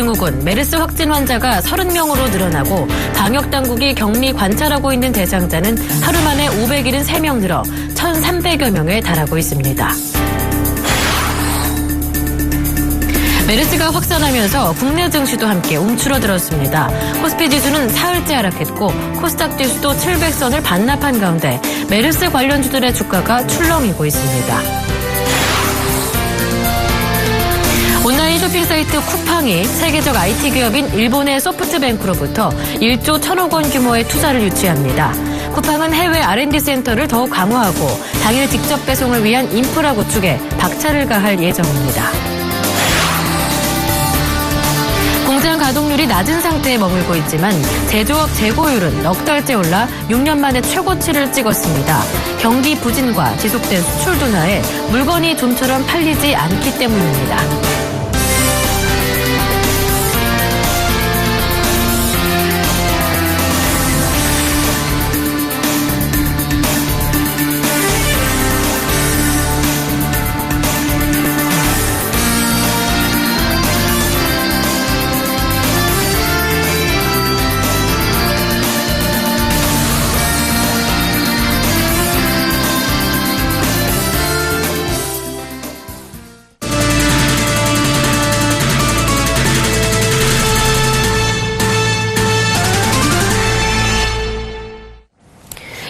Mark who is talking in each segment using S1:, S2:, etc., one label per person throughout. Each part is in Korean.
S1: 증후군, 메르스 확진 환자가 30명으로 늘어나고 방역당국이 격리 관찰하고 있는 대상자는 하루 만에 573명 늘어 1,300여 명에 달하고 있습니다. 메르스가 확산하면서 국내 증시도 함께 움츠러들었습니다. 코스피 지수는 사흘째 하락했고 코스닥 지수도 700선을 반납한 가운데 메르스 관련주들의 주가가 출렁이고 있습니다. 온라인 쇼핑 사이트 쿠팡이 세계적 IT 기업인 일본의 소프트뱅크로부터 1조 1,000억 원 규모의 투자를 유치합니다. 쿠팡은 해외 R&D 센터를 더욱 강화하고 당일 직접 배송을 위한 인프라 구축에 박차를 가할 예정입니다. 공장 가동률이 낮은 상태에 머물고 있지만 제조업 재고율은 넉 달째 올라 6년 만에 최고치를 찍었습니다. 경기 부진과 지속된 수출 둔화에 물건이 좀처럼 팔리지 않기 때문입니다.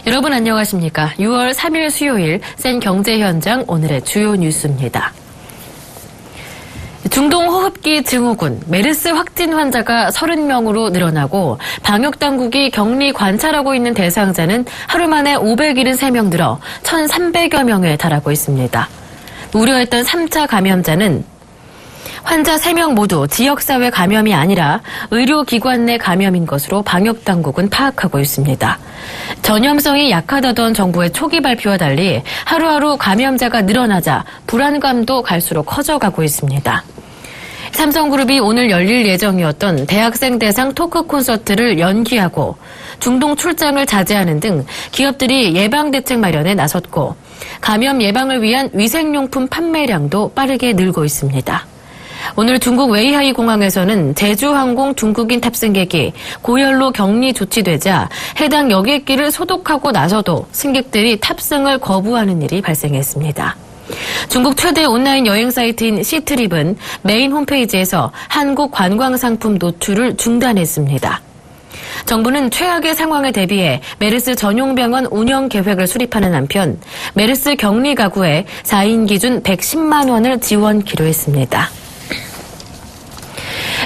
S1: 여러분 안녕하십니까? 6월 3일 수요일 센 경제 현장 오늘의 주요 뉴스입니다. 중동 호흡기 증후군, 메르스 확진 환자가 30명으로 늘어나고 방역당국이 격리 관찰하고 있는 대상자는 하루 만에 573명 늘어 1,300여 명에 달하고 있습니다. 우려했던 3차 감염자는 환자 3명 모두 지역사회 감염이 아니라 의료기관 내 감염인 것으로 방역당국은 파악하고 있습니다. 전염성이 약하다던 정부의 초기 발표와 달리 하루하루 감염자가 늘어나자 불안감도 갈수록 커져가고 있습니다. 삼성그룹이 오늘 열릴 예정이었던 대학생 대상 토크 콘서트를 연기하고 중동 출장을 자제하는 등 기업들이 예방대책 마련에 나섰고 감염 예방을 위한 위생용품 판매량도 빠르게 늘고 있습니다. 오늘 중국 웨이하이 공항에서는 제주항공 중국인 탑승객이 고열로 격리 조치되자 해당 여객기를 소독하고 나서도 승객들이 탑승을 거부하는 일이 발생했습니다. 중국 최대 온라인 여행 사이트인 시트립은 메인 홈페이지에서 한국 관광상품 노출을 중단했습니다. 정부는 최악의 상황에 대비해 메르스 전용병원 운영 계획을 수립하는 한편 메르스 격리 가구에 4인 기준 110만 원을 지원키로 했습니다.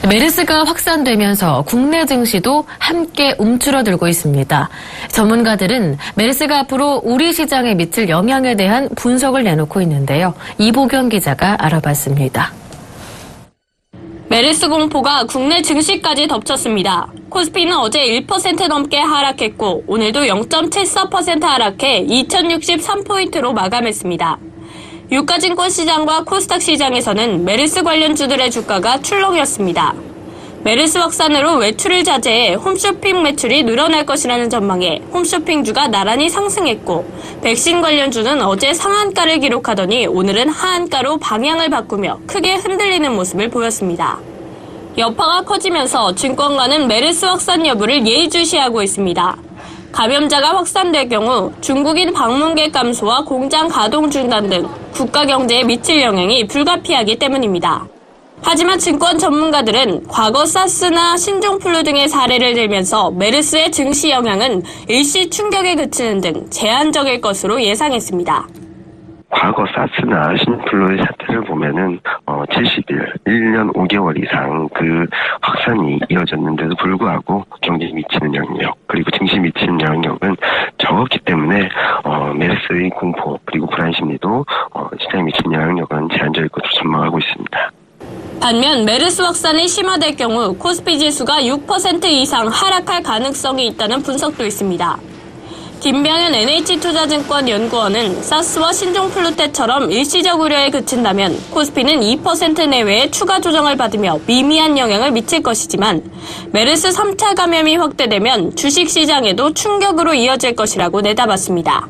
S1: 메르스가 확산되면서 국내 증시도 함께 움츠러들고 있습니다. 전문가들은 메르스가 앞으로 우리 시장에 미칠 영향에 대한 분석을 내놓고 있는데요. 이보경 기자가 알아봤습니다.
S2: 메르스 공포가 국내 증시까지 덮쳤습니다. 코스피는 어제 1% 넘게 하락했고 오늘도 0.74% 하락해 2063포인트로 마감했습니다. 유가증권 시장과 코스닥 시장에서는 메르스 관련주들의 주가가 출렁였습니다. 메르스 확산으로 외출을 자제해 홈쇼핑 매출이 늘어날 것이라는 전망에 홈쇼핑주가 나란히 상승했고 백신 관련주는 어제 상한가를 기록하더니 오늘은 하한가로 방향을 바꾸며 크게 흔들리는 모습을 보였습니다. 여파가 커지면서 증권가는 메르스 확산 여부를 예의주시하고 있습니다. 감염자가 확산될 경우 중국인 방문객 감소와 공장 가동 중단 등 국가 경제에 미칠 영향이 불가피하기 때문입니다. 하지만 증권 전문가들은 과거 사스나 신종플루 등의 사례를 들면서 메르스의 증시 영향은 일시 충격에 그치는 등 제한적일 것으로 예상했습니다.
S3: 과거 사스나 신플루의 사태를 보면은 70일, 1년 5개월 이상 그 확산이 이어졌는데도 불구하고 경제에 미치는 영향력 그리고 증시에 미치는 영향력은 적었기 때문에 메르스의 공포 그리고 불안 심리도 시장에 미치는 영향력은 제한적일 것으로 전망하고 있습니다.
S2: 반면 메르스 확산이 심화될 경우 코스피 지수가 6% 이상 하락할 가능성이 있다는 분석도 있습니다. 김병현 NH투자증권 연구원은 사스와 신종플루 때처럼 일시적 우려에 그친다면 코스피는 2% 내외의 추가 조정을 받으며 미미한 영향을 미칠 것이지만 메르스 3차 감염이 확대되면 주식시장에도 충격으로 이어질 것이라고 내다봤습니다.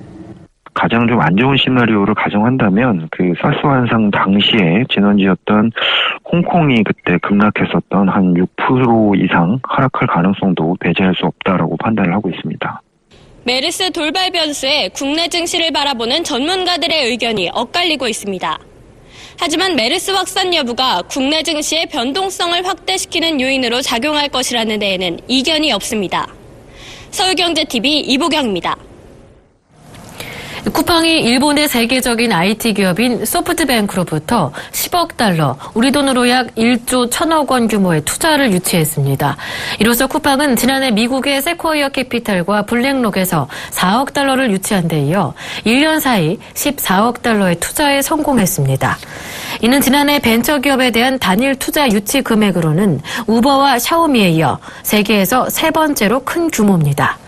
S4: 가장 좀 안 좋은 시나리오를 가정한다면 그 사스 환상 당시에 진원지였던 홍콩이 그때 급락했었던 한 6% 이상 하락할 가능성도 배제할 수 없다라고 판단을 하고 있습니다.
S2: 메르스 돌발 변수에 국내 증시를 바라보는 전문가들의 의견이 엇갈리고 있습니다. 하지만 메르스 확산 여부가 국내 증시의 변동성을 확대시키는 요인으로 작용할 것이라는 데에는 이견이 없습니다. 서울경제TV 이보경입니다.
S1: 쿠팡이 일본의 세계적인 IT 기업인 소프트뱅크로부터 10억 달러, 우리 돈으로 약 1조 1천억 원 규모의 투자를 유치했습니다. 이로써 쿠팡은 지난해 미국의 세쿼이어 캐피탈과 블랙록에서 4억 달러를 유치한 데 이어 1년 사이 14억 달러의 투자에 성공했습니다. 이는 지난해 벤처기업에 대한 단일 투자 유치 금액으로는 우버와 샤오미에 이어 세계에서 세 번째로 큰 규모입니다.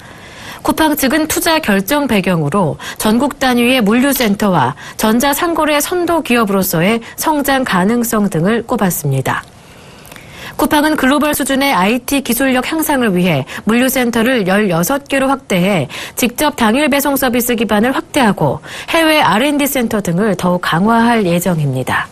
S1: 쿠팡 측은 투자 결정 배경으로 전국 단위의 물류센터와 전자상거래 선도 기업으로서의 성장 가능성 등을 꼽았습니다. 쿠팡은 글로벌 수준의 IT 기술력 향상을 위해 물류센터를 16개로 확대해 직접 당일 배송 서비스 기반을 확대하고 해외 R&D 센터 등을 더욱 강화할 예정입니다.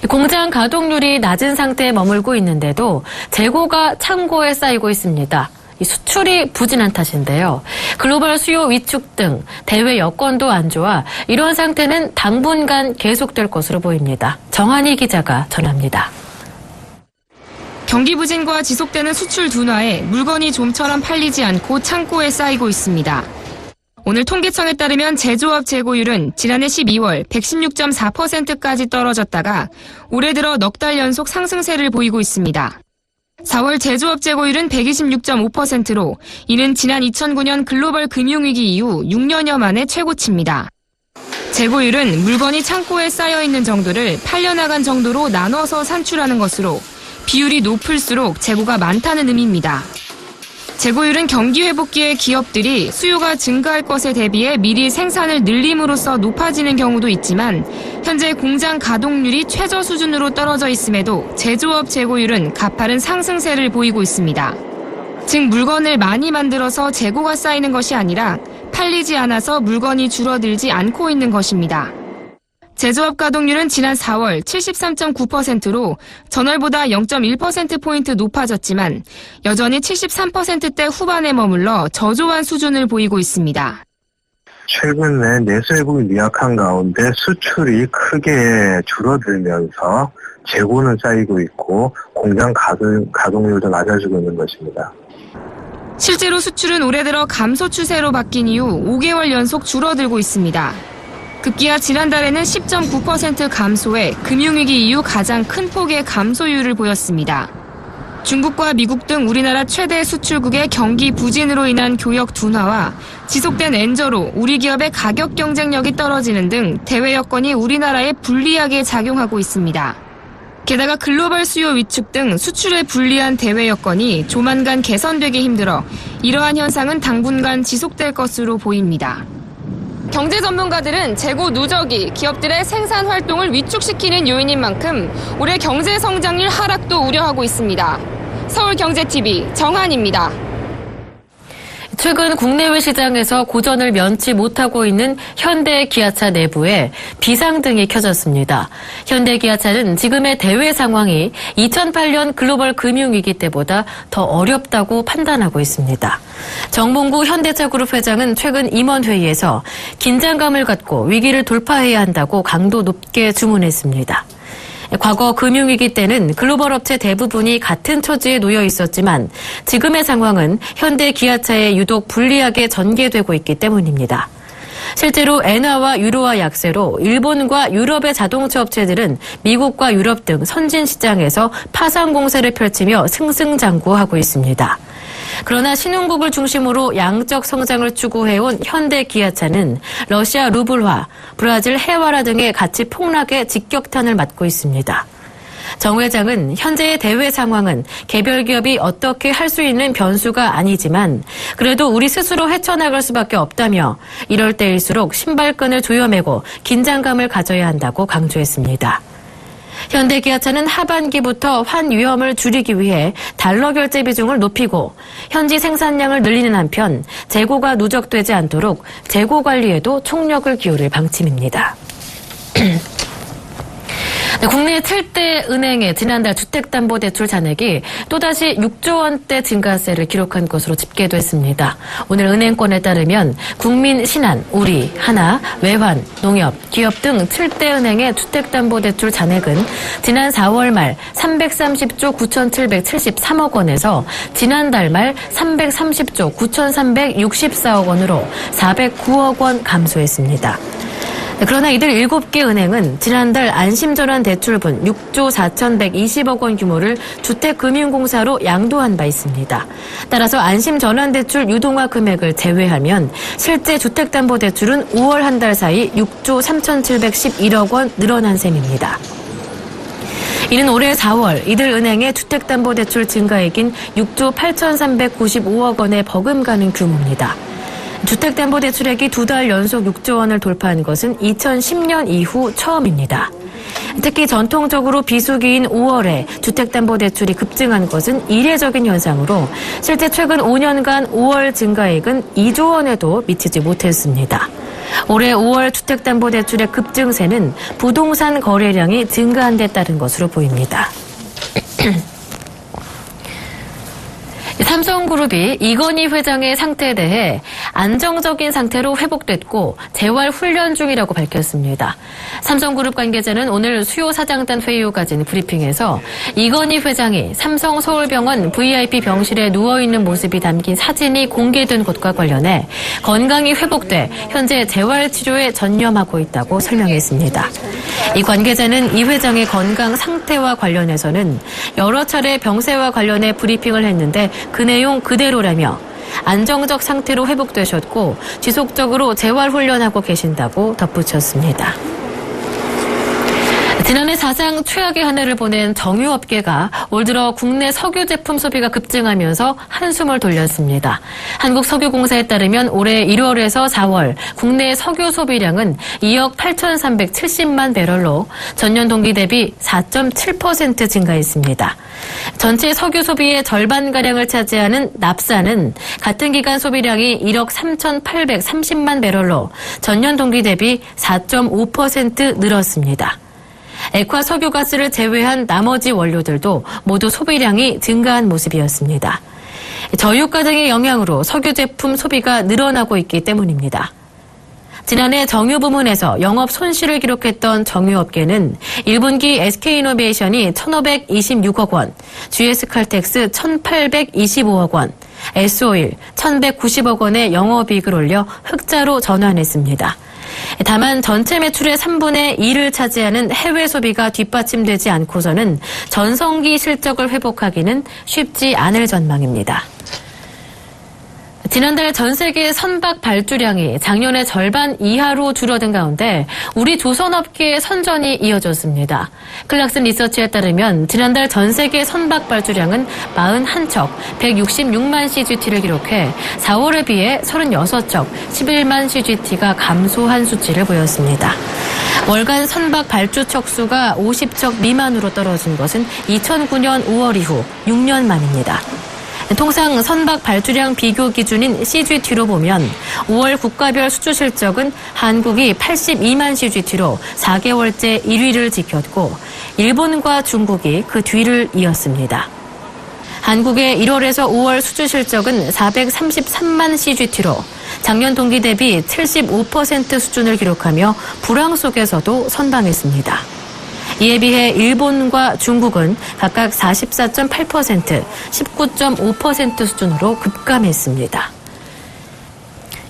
S1: 공장 가동률이 낮은 상태에 머물고 있는데도 재고가 창고에 쌓이고 있습니다. 수출이 부진한 탓인데요. 글로벌 수요 위축 등 대외 여건도 안 좋아 이런 상태는 당분간 계속될 것으로 보입니다. 정한희 기자가 전합니다.
S5: 경기 부진과 지속되는 수출 둔화에 물건이 좀처럼 팔리지 않고 창고에 쌓이고 있습니다. 오늘 통계청에 따르면 제조업 재고율은 지난해 12월 116.4%까지 떨어졌다가 올해 들어 넉 달 연속 상승세를 보이고 있습니다. 4월 제조업 재고율은 126.5%로 이는 지난 2009년 글로벌 금융위기 이후 6년여 만에 최고치입니다. 재고율은 물건이 창고에 쌓여있는 정도를 팔려나간 정도로 나눠서 산출하는 것으로 비율이 높을수록 재고가 많다는 의미입니다. 재고율은 경기 회복기에 기업들이 수요가 증가할 것에 대비해 미리 생산을 늘림으로써 높아지는 경우도 있지만 현재 공장 가동률이 최저 수준으로 떨어져 있음에도 제조업 재고율은 가파른 상승세를 보이고 있습니다. 즉 물건을 많이 만들어서 재고가 쌓이는 것이 아니라 팔리지 않아서 물건이 줄어들지 않고 있는 것입니다. 제조업 가동률은 지난 4월 73.9%로 전월보다 0.1%포인트 높아졌지만 여전히 73%대 후반에 머물러 저조한 수준을 보이고 있습니다.
S6: 최근에 내수 회복이 미약한 가운데 수출이 크게 줄어들면서 재고는 쌓이고 있고 공장 가동률도 낮아지고 있는 것입니다.
S5: 실제로 수출은 올해 들어 감소 추세로 바뀐 이후 5개월 연속 줄어들고 있습니다. 급기야 지난달에는 10.9% 감소해 금융위기 이후 가장 큰 폭의 감소율을 보였습니다. 중국과 미국 등 우리나라 최대 수출국의 경기 부진으로 인한 교역 둔화와 지속된 엔저로 우리 기업의 가격 경쟁력이 떨어지는 등 대외 여건이 우리나라에 불리하게 작용하고 있습니다. 게다가 글로벌 수요 위축 등 수출에 불리한 대외 여건이 조만간 개선되기 힘들어 이러한 현상은 당분간 지속될 것으로 보입니다. 경제 전문가들은 재고 누적이 기업들의 생산 활동을 위축시키는 요인인 만큼 올해 경제 성장률 하락도 우려하고 있습니다. 서울경제TV 정한입니다.
S1: 최근 국내외 시장에서 고전을 면치 못하고 있는 현대기아차 내부에 비상등이 켜졌습니다. 현대기아차는 지금의 대외 상황이 2008년 글로벌 금융위기 때보다 더 어렵다고 판단하고 있습니다. 정몽구 현대차그룹 회장은 최근 임원회의에서 긴장감을 갖고 위기를 돌파해야 한다고 강도 높게 주문했습니다. 과거 금융위기 때는 글로벌 업체 대부분이 같은 처지에 놓여 있었지만 지금의 상황은 현대 기아차에 유독 불리하게 전개되고 있기 때문입니다. 실제로 엔화와 유로화 약세로 일본과 유럽의 자동차 업체들은 미국과 유럽 등 선진 시장에서 파산 공세를 펼치며 승승장구하고 있습니다. 그러나 신흥국을 중심으로 양적 성장을 추구해온 현대 기아차는 러시아 루블화, 브라질 해와라 등의 가치 폭락에 직격탄을 맞고 있습니다. 정 회장은 현재의 대외 상황은 개별 기업이 어떻게 할 수 있는 변수가 아니지만 그래도 우리 스스로 헤쳐나갈 수밖에 없다며 이럴 때일수록 신발끈을 조여매고 긴장감을 가져야 한다고 강조했습니다. 현대기아차는 하반기부터 환위험을 줄이기 위해 달러 결제 비중을 높이고 현지 생산량을 늘리는 한편 재고가 누적되지 않도록 재고 관리에도 총력을 기울일 방침입니다. 국내 7대 은행의 지난달 주택담보대출 잔액이 또다시 6조 원대 증가세를 기록한 것으로 집계됐습니다. 오늘 은행권에 따르면 국민, 신한, 우리, 하나, 외환, 농협, 기업 등 7대 은행의 주택담보대출 잔액은 지난 4월 말 330조 9,773억 원에서 지난달 말 330조 9,364억 원으로 409억 원 감소했습니다. 그러나 이들 7개 은행은 지난달 안심전환 대출분 6조 4,120억 원 규모를 주택금융공사로 양도한 바 있습니다. 따라서 안심전환 대출 유동화 금액을 제외하면 실제 주택담보대출은 5월 한 달 사이 6조 3,711억 원 늘어난 셈입니다. 이는 올해 4월 이들 은행의 주택담보대출 증가액인 6조 8,395억 원에 버금가는 규모입니다. 주택담보대출액이 2달 연속 6조 원을 돌파한 것은 2010년 이후 처음입니다. 특히 전통적으로 비수기인 5월에 주택담보대출이 급증한 것은 이례적인 현상으로 실제 최근 5년간 5월 증가액은 2조 원에도 미치지 못했습니다. 올해 5월 주택담보대출의 급증세는 부동산 거래량이 증가한 데 따른 것으로 보입니다. 삼성그룹이 이건희 회장의 상태에 대해 안정적인 상태로 회복됐고 재활 훈련 중이라고 밝혔습니다. 삼성그룹 관계자는 오늘 수요 사장단 회의 후 가진 브리핑에서 이건희 회장이 삼성 서울병원 VIP 병실에 누워있는 모습이 담긴 사진이 공개된 것과 관련해 건강이 회복돼 현재 재활 치료에 전념하고 있다고 설명했습니다. 이 관계자는 이 회장의 건강 상태와 관련해서는 여러 차례 병세와 관련해 브리핑을 했는데 그 내용 그대로라며 안정적 상태로 회복되셨고 지속적으로 재활훈련하고 계신다고 덧붙였습니다. 지난해 사상 최악의 한 해를 보낸 정유업계가 올 들어 국내 석유 제품 소비가 급증하면서 한숨을 돌렸습니다. 한국석유공사에 따르면 올해 1월에서 4월 국내 석유 소비량은 2억 8,370만 배럴로 전년 동기 대비 4.7% 증가했습니다. 전체 석유 소비의 절반가량을 차지하는 납사는 같은 기간 소비량이 1억 3,830만 배럴로 전년 동기 대비 4.5% 늘었습니다. 액화 석유가스를 제외한 나머지 원료들도 모두 소비량이 증가한 모습이었습니다. 저유가 등의 영향으로 석유 제품 소비가 늘어나고 있기 때문입니다. 지난해 정유 부문에서 영업 손실을 기록했던 정유업계는 1분기 SK이노베이션이 1,526억 원, GS칼텍스 1,825억 원, S오일 1,190억 원의 영업이익을 올려 흑자로 전환했습니다. 다만 전체 매출의 3분의 2를 차지하는 해외 소비가 뒷받침되지 않고서는 전성기 실적을 회복하기는 쉽지 않을 전망입니다. 지난달 전 세계 선박 발주량이 작년의 절반 이하로 줄어든 가운데 우리 조선업계의 선전이 이어졌습니다. 클락슨 리서치에 따르면 지난달 전 세계 선박 발주량은 41척, 166만 CGT를 기록해 4월에 비해 36척, 11만 CGT가 감소한 수치를 보였습니다. 월간 선박 발주 척수가 50척 미만으로 떨어진 것은 2009년 5월 이후 6년 만입니다. 통상 선박 발주량 비교 기준인 CGT로 보면 5월 국가별 수주 실적은 한국이 82만 CGT로 4개월째 1위를 지켰고 일본과 중국이 그 뒤를 이었습니다. 한국의 1월에서 5월 수주 실적은 433만 CGT로 작년 동기 대비 75% 수준을 기록하며 불황 속에서도 선방했습니다. 이에 비해 일본과 중국은 각각 44.8%, 19.5% 수준으로 급감했습니다.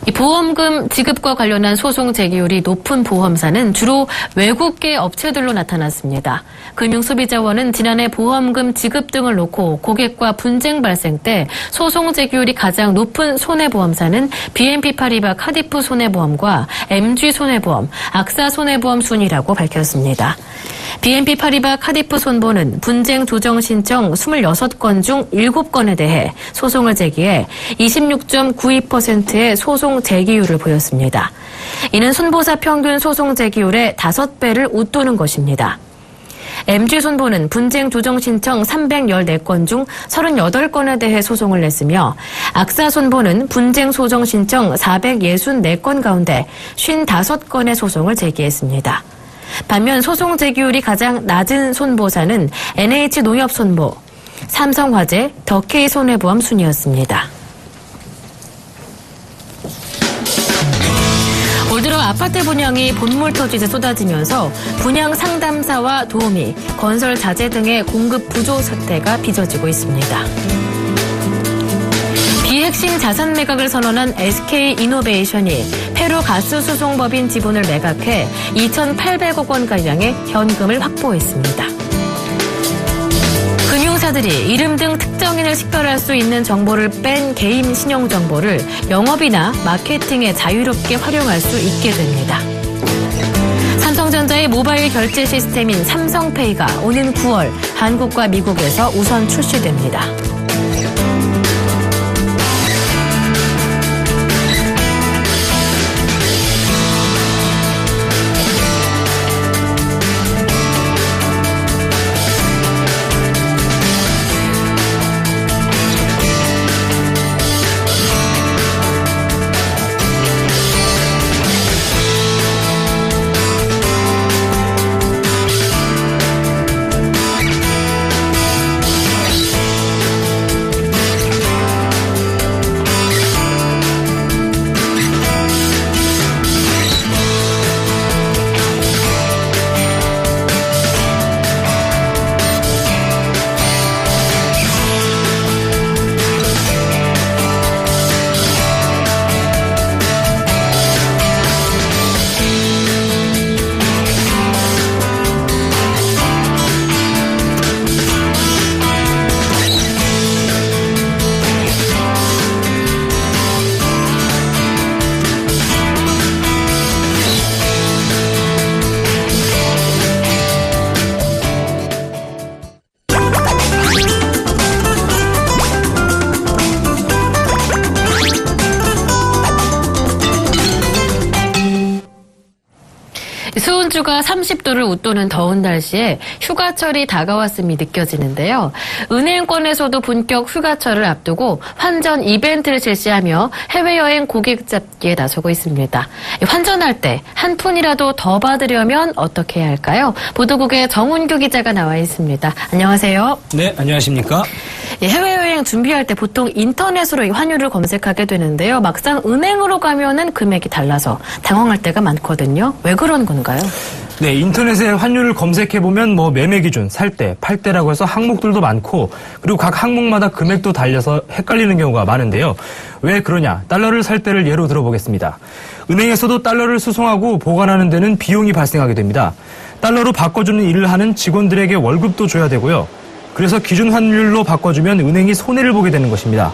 S1: 이 보험금 지급과 관련한 소송 제기율이 높은 보험사는 주로 외국계 업체들로 나타났습니다. 금융소비자원은 지난해 보험금 지급 등을 놓고 고객과 분쟁 발생 때 소송 제기율이 가장 높은 손해보험사는 BNP 파리바 카디프 손해보험과 MG 손해보험, 악사 손해보험 순이라고 밝혔습니다. BNP 파리바 카디프 손보는 분쟁 조정 신청 26건 중 7건에 대해 소송을 제기해 26.92%의 소송 제기율을 보였습니다. 이는 손보사 평균 소송 제기율의 5배를 웃도는 것입니다. MG손보는 분쟁 조정 신청 314건 중 38건에 대해 소송을 냈으며 악사손보는 분쟁 소정 신청 464건 가운데 55건의 소송을 제기했습니다. 반면 소송 제기율이 가장 낮은 손보사는 NH농협손보, 삼성화재, 더K손해보험 순이었습니다. 올 들어 아파트 분양이 본물터지듯 쏟아지면서 분양 상담사와 도우미, 건설 자재 등의 공급 부족 사태가 빚어지고 있습니다. 비핵심 자산 매각을 선언한 SK이노베이션이 페루 가스 수송법인 지분을 매각해 2,800억 원가량의 현금을 확보했습니다. 금융사들이 이름 등 특정인을 식별할 수 있는 정보를 뺀 개인 신용 정보를 영업이나 마케팅에 자유롭게 활용할 수 있게 됩니다. 삼성전자의 모바일 결제 시스템인 삼성페이가 오는 9월 한국과 미국에서 우선 출시됩니다. 수온주가 30도를 웃도는 더운 날씨에 휴가철이 다가왔음이 느껴지는데요. 은행권에서도 본격 휴가철을 앞두고 환전 이벤트를 실시하며 해외여행 고객 잡기에 나서고 있습니다. 환전할 때 한 푼이라도 더 받으려면 어떻게 해야 할까요? 보도국의 정훈규 기자가 나와 있습니다. 안녕하세요.
S7: 네, 안녕하십니까?
S1: 해외여행 준비할 때 보통 인터넷으로 이 환율을 검색하게 되는데요. 막상 은행으로 가면은 금액이 달라서 당황할 때가 많거든요. 왜 그런 건가요?
S7: 네, 인터넷에 환율을 검색해보면 매매 기준, 살 때, 팔 때라고 해서 항목들도 많고 그리고 각 항목마다 금액도 달려서 헷갈리는 경우가 많은데요. 왜 그러냐? 달러를 살 때를 예로 들어보겠습니다. 은행에서도 달러를 수송하고 보관하는 데는 비용이 발생하게 됩니다. 달러로 바꿔주는 일을 하는 직원들에게 월급도 줘야 되고요. 그래서 기준 환율로 바꿔주면 은행이 손해를 보게 되는 것입니다.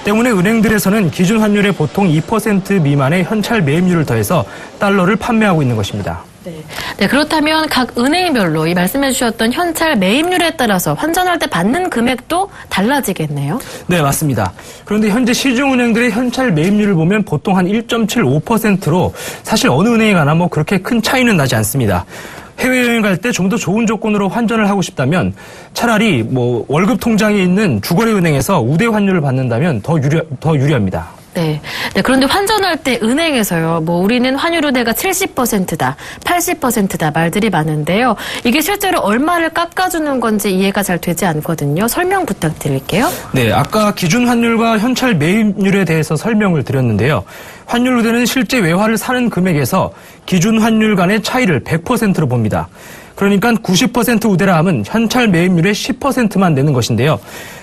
S7: 때문에 은행들에서는 기준 환율의 보통 2% 미만의 현찰 매입률을 더해서 달러를 판매하고 있는 것입니다.
S1: 네, 그렇다면 각 은행별로 이 말씀해 주셨던 현찰 매입률에 따라서 환전할 때 받는 금액도 달라지겠네요.
S7: 네, 맞습니다. 그런데 현재 시중은행들의 현찰 매입률을 보면 보통 한 1.75%로 사실 어느 은행에 가나 그렇게 큰 차이는 나지 않습니다. 해외여행 갈 때 좀 더 좋은 조건으로 환전을 하고 싶다면 차라리 월급 통장에 있는 주거래 은행에서 우대 환율을 받는다면 더 유리합니다.
S1: 네. 그런데 환전할 때 은행에서요, 우리는 환율 우대가 70%다, 80%다 말들이 많은데요. 이게 실제로 얼마를 깎아주는 건지 이해가 잘 되지 않거든요. 설명 부탁드릴게요.
S7: 네, 아까 기준 환율과 현찰 매입률에 대해서 설명을 드렸는데요. 환율 우대는 실제 외화를 사는 금액에서 기준 환율 간의 차이를 100%로 봅니다. 그러니까 90% 우대라 함은 현찰 매입률의 10%만 내는 것인데요.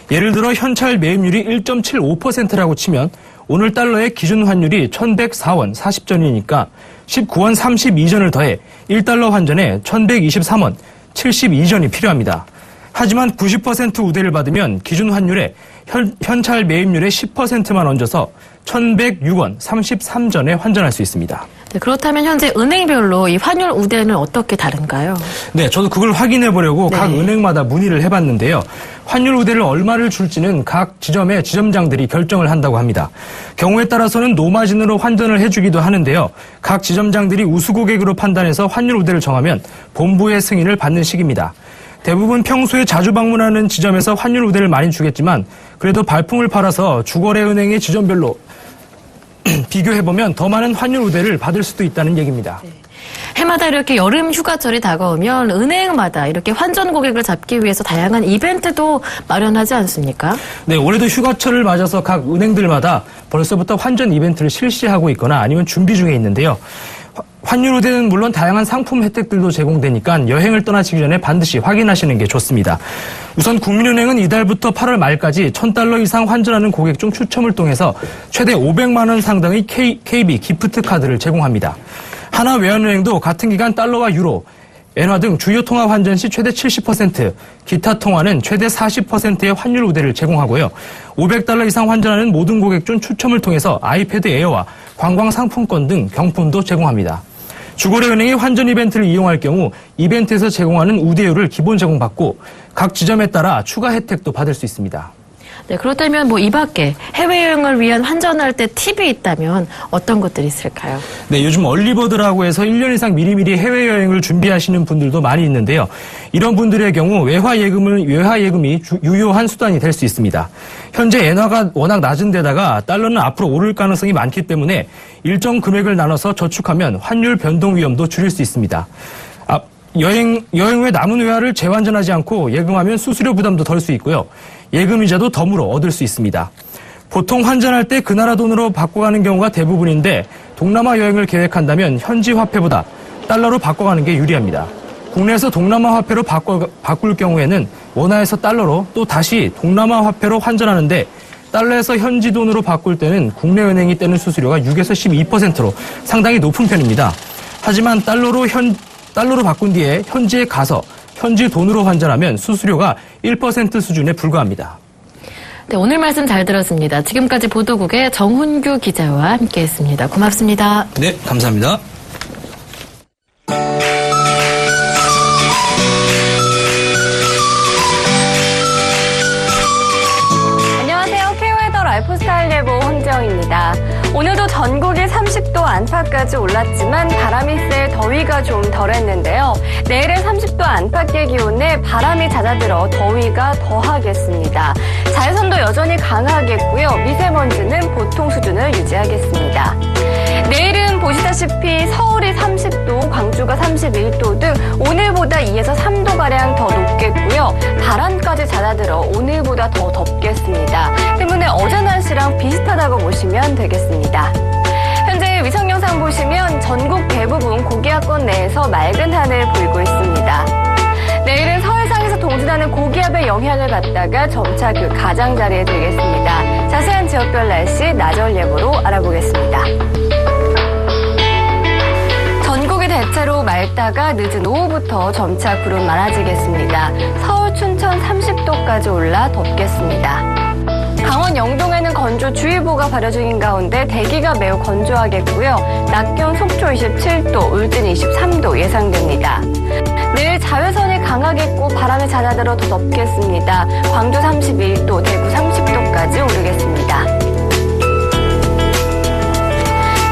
S7: 예를 들어 현찰 매입률이 1.75%라고 치면 오늘 달러의 기준 환율이 1,104원 40전이니까 19원 32전을 더해 1달러 환전에 1,123원 72전이 필요합니다. 하지만 90% 우대를 받으면 기준 환율에 현찰 매입률의 10%만 얹어서 1,106원 33전에 환전할 수 있습니다.
S1: 네, 그렇다면 현재 은행별로 이 환율 우대는 어떻게 다른가요?
S7: 네, 저도 그걸 확인해 보려고 각 은행마다 문의를 해봤는데요. 환율 우대를 얼마를 줄지는 각 지점의 지점장들이 결정을 한다고 합니다. 경우에 따라서는 노마진으로 환전을 해주기도 하는데요. 각 지점장들이 우수 고객으로 판단해서 환율 우대를 정하면 본부의 승인을 받는 식입니다. 대부분 평소에 자주 방문하는 지점에서 환율 우대를 많이 주겠지만 그래도 발품을 팔아서 주거래은행의 지점별로 비교해보면 더 많은 환율 우대를 받을 수도 있다는 얘기입니다.
S1: 해마다 이렇게 여름 휴가철이 다가오면 은행마다 이렇게 환전 고객을 잡기 위해서 다양한 이벤트도 마련하지 않습니까?
S7: 네, 올해도 휴가철을 맞아서 각 은행들마다 벌써부터 환전 이벤트를 실시하고 있거나 아니면 준비 중에 있는데요. 환율 우대는 물론 다양한 상품 혜택들도 제공되니까 여행을 떠나시기 전에 반드시 확인하시는 게 좋습니다. 우선 국민은행은 이달부터 8월 말까지 $1,000 이상 환전하는 고객 중 추첨을 통해서 최대 500만 원 상당의 KB 기프트 카드를 제공합니다. 하나외환은행도 같은 기간 달러와 유로, 엔화 등 주요 통화 환전 시 최대 70%, 기타 통화는 최대 40%의 환율 우대를 제공하고요. $500 이상 환전하는 모든 고객 중 추첨을 통해서 아이패드 에어와 관광 상품권 등 경품도 제공합니다. 주거래은행이 환전 이벤트를 이용할 경우 이벤트에서 제공하는 우대율을 기본 제공받고 각 지점에 따라 추가 혜택도 받을 수 있습니다.
S1: 네, 그렇다면 이 밖에 해외여행을 위한 환전할 때 팁이 있다면 어떤 것들이 있을까요?
S7: 네, 요즘 얼리버드라고 해서 1년 이상 미리미리 해외여행을 준비하시는 분들도 많이 있는데요. 이런 분들의 경우 외화 예금이 유효한 수단이 될 수 있습니다. 현재 엔화가 워낙 낮은 데다가 달러는 앞으로 오를 가능성이 많기 때문에 일정 금액을 나눠서 저축하면 환율 변동 위험도 줄일 수 있습니다. 여행 후에 남은 외화를 재환전하지 않고 예금하면 수수료 부담도 덜 수 있고요. 예금이자도 덤으로 얻을 수 있습니다. 보통 환전할 때 그 나라 돈으로 바꿔가는 경우가 대부분인데 동남아 여행을 계획한다면 현지 화폐보다 달러로 바꿔가는 게 유리합니다. 국내에서 동남아 화폐로 바꿀 경우에는 원화에서 달러로 또 다시 동남아 화폐로 환전하는데 달러에서 현지 돈으로 바꿀 때는 국내 은행이 떼는 수수료가 6에서 12%로 상당히 높은 편입니다. 하지만 달러로 바꾼 뒤에 현지에 가서 현지 돈으로 환전하면 수수료가 1% 수준에 불과합니다.
S1: 네, 오늘 말씀 잘 들었습니다. 지금까지 보도국의 정훈규 기자와 함께했습니다. 고맙습니다.
S7: 네, 감사합니다.
S8: 안녕하세요. K웨더 라이프스타일 예보 황재영입니다. 오늘도 전국이 30도 안팎까지 올랐지만 바람이 세 더위가 좀 덜했는데요. 내일은 30도 안팎의 기온에 바람이 잦아들어 더위가 더하겠습니다. 자외선도 여전히 강하겠고요. 미세먼지는 보통 수준을 유지하겠습니다. 내일은 보시다시피 서울이 30도, 광주가 31도 등 오늘보다 2에서 3도가량 더 높겠고요. 바람까지 잦아들어 오늘보다 더 덥겠습니다. 때문에 어제 날씨랑 비슷하다고 보시면 되겠습니다. 현재 위성 영상 보시면 전국 대부분 고기압권 내에서 맑은 하늘 보이고 있습니다. 내일은 서해상에서 동진하는 고기압의 영향을 받다가 점차 그 가장자리에 들겠습니다. 자세한 지역별 날씨 나절 예보로 알아보겠습니다. 전국이 대체로 맑다가 늦은 오후부터 점차 구름 많아지겠습니다. 서울, 춘천 30도까지 올라 덥겠습니다. 강원 영동에는 건조주의보가 발효 중인 가운데 대기가 매우 건조하겠고요. 낮 기온 속초 27도, 울진 23도 예상됩니다. 내일 자외선이 강하겠고 바람이 잦아들어 더 덥겠습니다. 광주 31도, 대구 30도까지 오르겠습니다.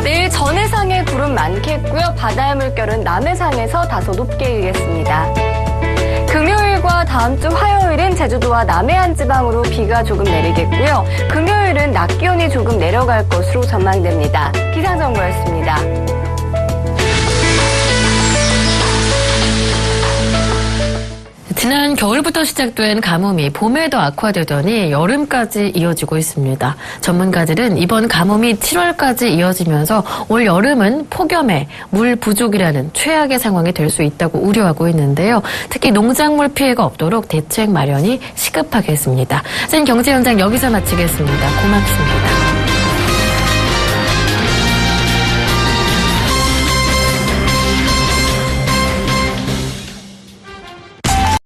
S8: 내일 전해상에 구름 많겠고요. 바다의 물결은 남해상에서 다소 높게 일겠습니다. 금요일과 다음 주 화요일은 제주도와 남해안 지방으로 비가 조금 내리겠고요. 금요일은 낮 기온이 조금 내려갈 것으로 전망됩니다. 기상정보였습니다.
S1: 지난 겨울부터 시작된 가뭄이 봄에도 악화되더니 여름까지 이어지고 있습니다. 전문가들은 이번 가뭄이 7월까지 이어지면서 올 여름은 폭염에 물 부족이라는 최악의 상황이 될 수 있다고 우려하고 있는데요. 특히 농작물 피해가 없도록 대책 마련이 시급하겠습니다. 경제 현장 여기서 마치겠습니다. 고맙습니다.